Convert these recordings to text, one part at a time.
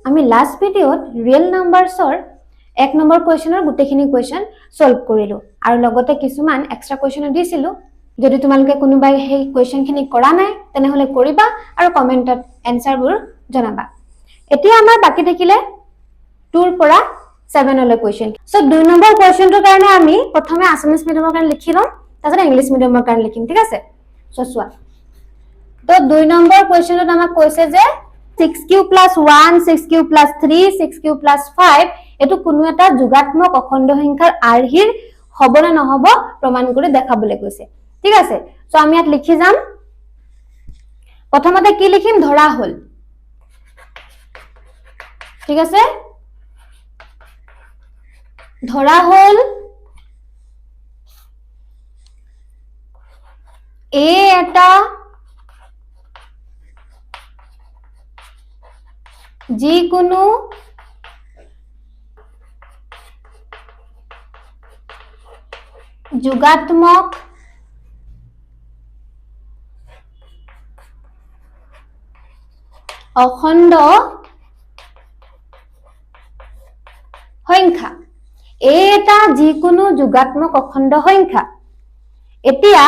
আমি লাস্ট ভিডিওত ৰিয়েল নাম্বাৰছৰ 1 নম্বৰ কোৱেশ্চনৰ গুটেখিনি কোৱেশ্চন সলভ কৰিলো আৰু লগতে কিছুমান এক্সট্ৰা কোৱেশ্চন দিছিলো যদি তোমালোকে কোনোবাই সেই কোৱেশ্চনখিনি কৰা নাই তেনেহলে কৰিবা আৰু কমেন্টত এনসাৰবোৰ জনাবা এতিয়া আমাৰ বাকি থাকিলে 2 ৰ পৰা 7 লৈ কোৱেশ্চন সো 2 নম্বৰ কোৱেশ্চনটোৰ কাৰণে আমি প্ৰথমে আসামিজ মিডিয়ামৰ কাৰণে লিখি লম তাৰপিছত ইংলিশ মিডিয়ামৰ কাৰণে লিখিম ঠিক আছে সো চোৱা তো 2 নম্বৰ কোৱেশ্চনত আমাক কৈছে যে 6q plus 1 6q plus 3 6q plus 5 এটো কোনো এটা যোগাত্মক অখণ্ড সংখ্যাৰ আৰ্হিৰ হ'ব না নহব প্ৰমাণ কৰি দেখাবলৈ কৈছে ঠিক আছে সো আমি ইয়াত লিখি যাম প্ৰথমতে কি লিখিম ধৰা হল ঠিক আছে ধৰা হল এ এটা যিকোনো যোগাত্মক অখণ্ড সংখ্যা এটা যিকোনো যোগাত্মক অখণ্ড সংখ্যা এতিয়া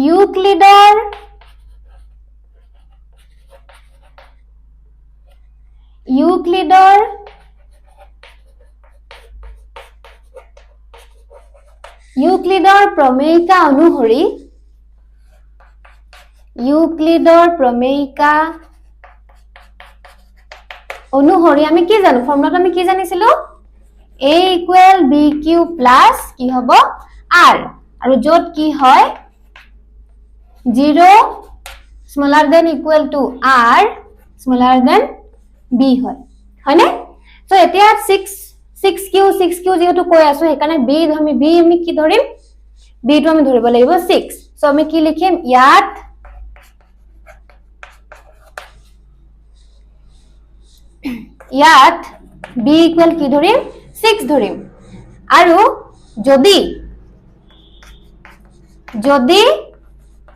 ইউক্লিডৰ প্ৰমেয়িকা অনুসৰি আমি কি জানো ফৰ্মুলাটো আমি কি জানিছিলো a = bq plus কি হ'ব r আৰু যত কি হয় 0 smaller than equal to r smaller than b হয় হয়নে সো এতিয়া 6q যেহেতু কৈ আছো সেইকাৰণে b আমি কি ধৰিম b টো আমি ধৰিব লাগিব 6 সো আমি কি লিখিম ইয়াত b equal কি ধৰিম 6 ধৰিম আৰু যদি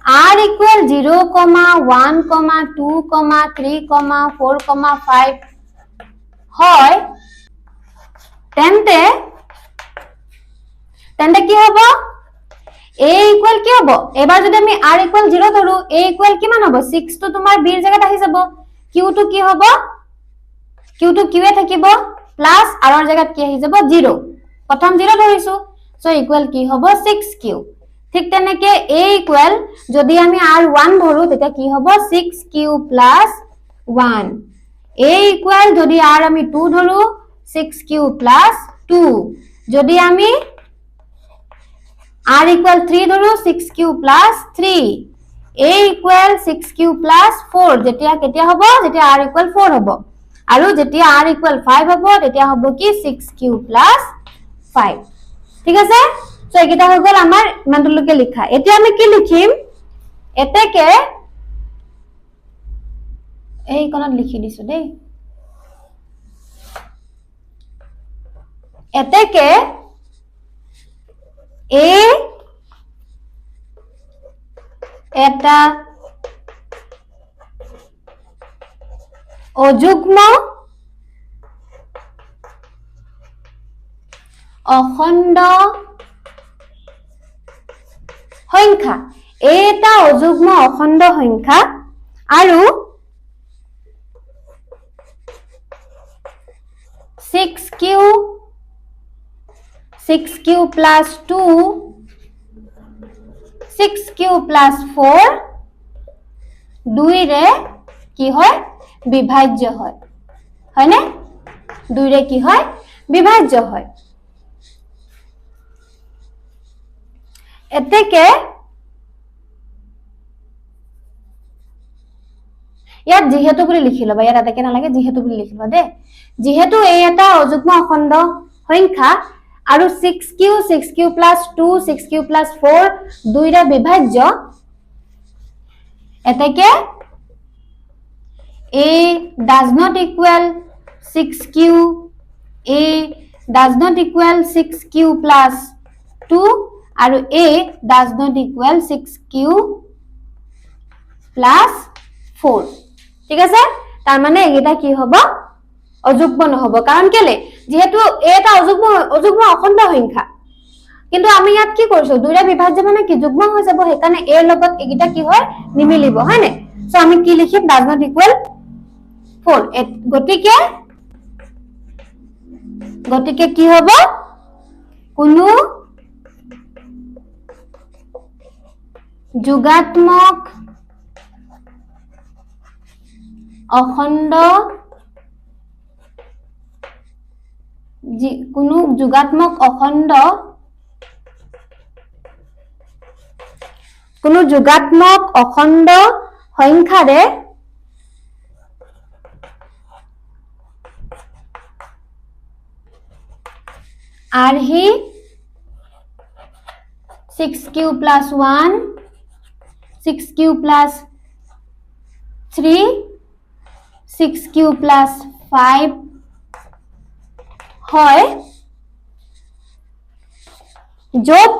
r equal 0, 1, 2, 3, 4, 5 হয় তেন্তে কি হ'ব a equal কি হ'ব এবাৰ যদি আমি r equal 0 ধৰো a equal কিমান হ'ব 6 তো তোমাৰ b ৰ জায়গাত আহি যাব q তো কি হ'ব q তো q এ থাকিব প্লাস r ৰ জায়গাত কি আহি যাব 0 প্ৰথম 0 ধৰিছো সো ইকুৱেল কি হ'ব 6q ঠিক তেনেকে a equal যদি আমি r1 ধৰো তেতিয়া কি হ'ব 6q plus 1 a equal যদি r আমি 2 ধৰো 6q plus 2 যদি আমি r equal 3 ধৰো 6q plus 3 a equal 6q plus 4 যেতিয়া কেতিয়া হ'ব যেতিয়া r equal 4 হ'ব আৰু যেতিয়া r equal 5 হ'ব তেতিয়া হ'ব কি 6q plus 5 ঠিক আছে সো এটা হৈ গল আমাৰ ইমানলৈকে লিখা এতিয়া আমি কি লিখিম এতেকে এই কোণত লিখি দিছো দেই এতেকে a এটা অযুগ্ম অখণ্ড সংখ্যা এটা অযুগ্ম অখণ্ড সংখ্যা আৰু 6q plus 2 6q plus 4 দুইৰে কি হয় বিভাজ্য হয় হয়নে দুইৰে কি হয় বিভাজ্য হয় এতেকে ইয়াত যেহেতু বুলি লিখি লবা ইয়াত এতেকে নালাগে যেহেতু বুলি লিখিবা দে যেহেতু এই এটা অযুগ্ম অখণ্ড সংখ্যা আৰু 6q plus 2 6q plus 4 দুইৰে বিভাজ্য এতেকে A does not equal 6q. A does not equal 6q plus 2 আৰু a does not equal 6q plus 4 ঠিক আছে তাৰ মানে এগিটা কি হ'ব অযুগ্ম নহব কাৰণ কেলে যেহেতু a এটা অযুগ্ম অখণ্ড সংখ্যা কিন্তু আমি ইয়াত কি কৰিছো দুইটা বিভাজ্য মানে কি যুগ্ম হৈ যাব হেকানে a লগত এগিটা কি হয় নিমিলিব হয় নে সো আমি কি লিখিম does not equal 4 গতিকে কি হ'ব কোনো যোগাত্মক অখণ্ড সংখ্যাৰে আৰহি 6q plus 1 6q plus 3 6q plus 5 হয় যত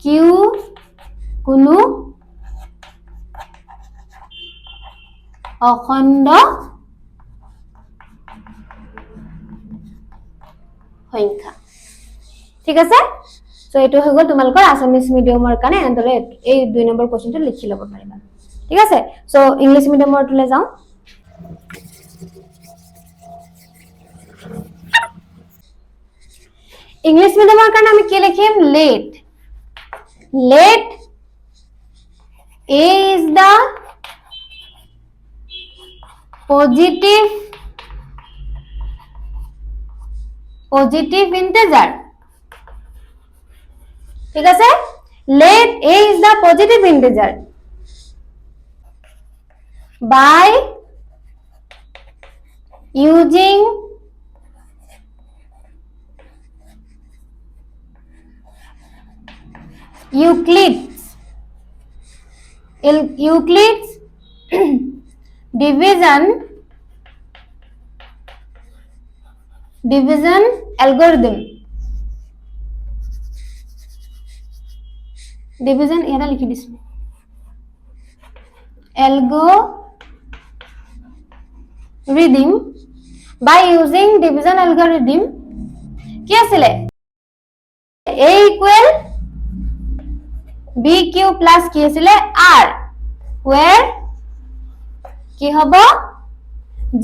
q কোনো অখণ্ড সংখ্যা ঠিক আছে সো এটো হৈ গল তোমালোকৰ আসামিজ মিডিয়ামৰ কাৰণে এন্দলে এই 2 নম্বৰ কোৱেশ্চনটো লিখি লব পাৰিবা ঠিক আছে সো ইংলিশ মিডিয়ামৰ তুলে যাও ইংলিশ মিডিয়ামৰ কাৰণে আমি কি লিখিম let a is the positive integer ঠিক আছে let a is the positive integer by using Euclid's division algorithm division era লিখি দিছো algorithm by using division algorithm কি আছিল a equal bq plus কি আছিল r where কি হ'ব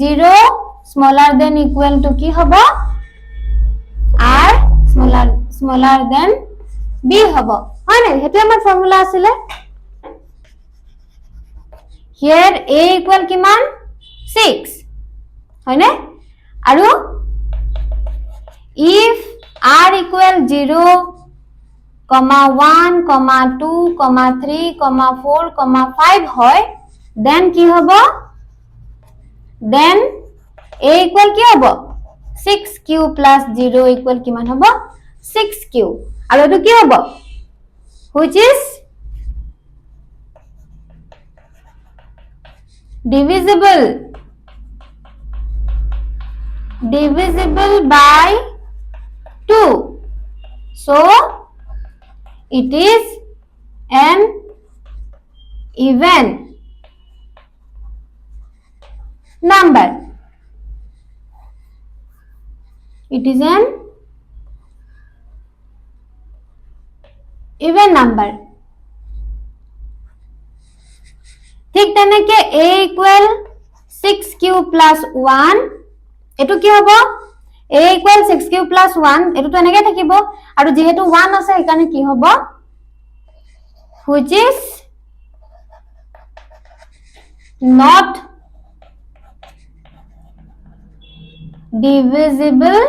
0 smaller than equal to কি হ'ব r smaller than b হ'ব হয় না হেতু আমাৰ ফৰ্মুলা আছিল here a equal কিমান 6 হয় না আৰু if r equal 0 1 2 3 4 5 হয় then কি হ'ব then a equal কি হ'ব 6q plus 0 equal কিমান হ'ব 6q আৰু এটো কি হ'ব which is divisible by 2 so it is an even number it is an even number ঠিক তেনেকে a equal 6q plus 1 এটো কি হ'ব a equal 6q plus 1 এটো তো এনেকে থাকিব আৰু যেহেতু 1 আছে এখানে কি হ'ব which is not divisible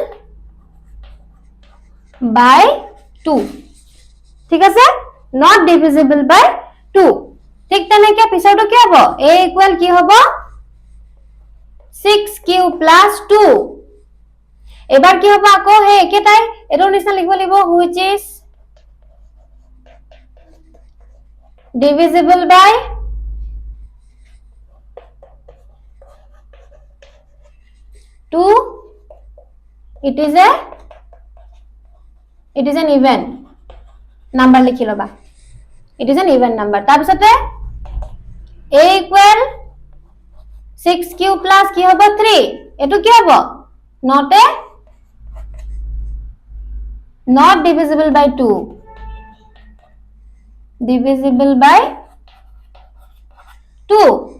by 2 ঠিক আছে not divisible by 2 ঠিক তেনেকে পিছৰটো কি হ'ব a equal কি হ'ব 6q plus 2 এবাৰ কি হ'ব আকৌ হে একেটাই এটো নিচিনা লিখিব লাগিব which is divisible by it is an even number লিখি লবা it is an even number তাৰপিছতে a equal 6q plus কি হ'ব 3 এটো কি হ'ব not divisible by 2 divisible by 2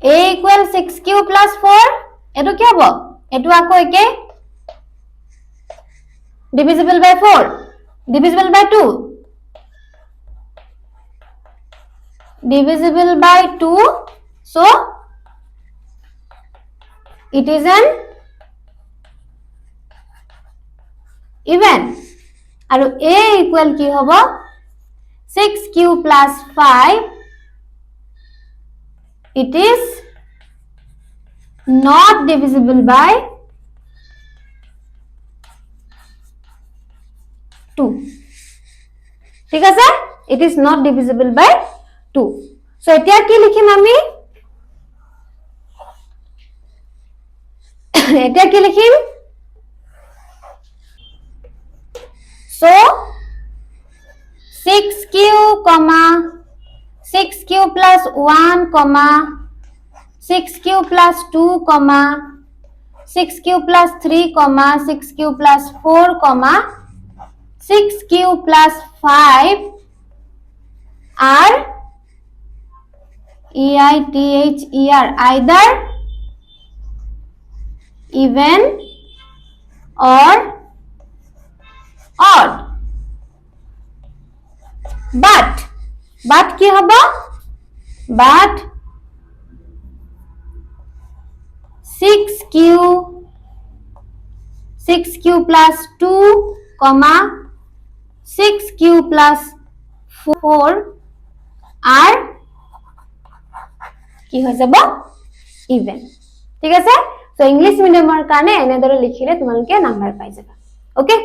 a equal 6q plus 4 এটো কি হ'ব এটো আকৌ একে divisible by 4 divisible by 2 divisible by 2 so it is an even আৰু a equal কি হ'ব 6q plus 5 it is not divisible by 2 ঠিক আছে it is not divisible by 2 so এতিয়া কি লিখিম আমি এতিয়া কি লিখিম so 6q plus 1 6q plus 2 6q plus 3 6q plus 4 6q plus 5 are either even or odd but কি হ'ব but 6q plus 2 6q plus 4 are কি হৈ যাব even ঠিক আছে সো ইংলিশ মিডিয়ামৰ কাৰণে এনেদৰে লিখিলে তোমালোকে নাম্বাৰ পাই যাবা ওকে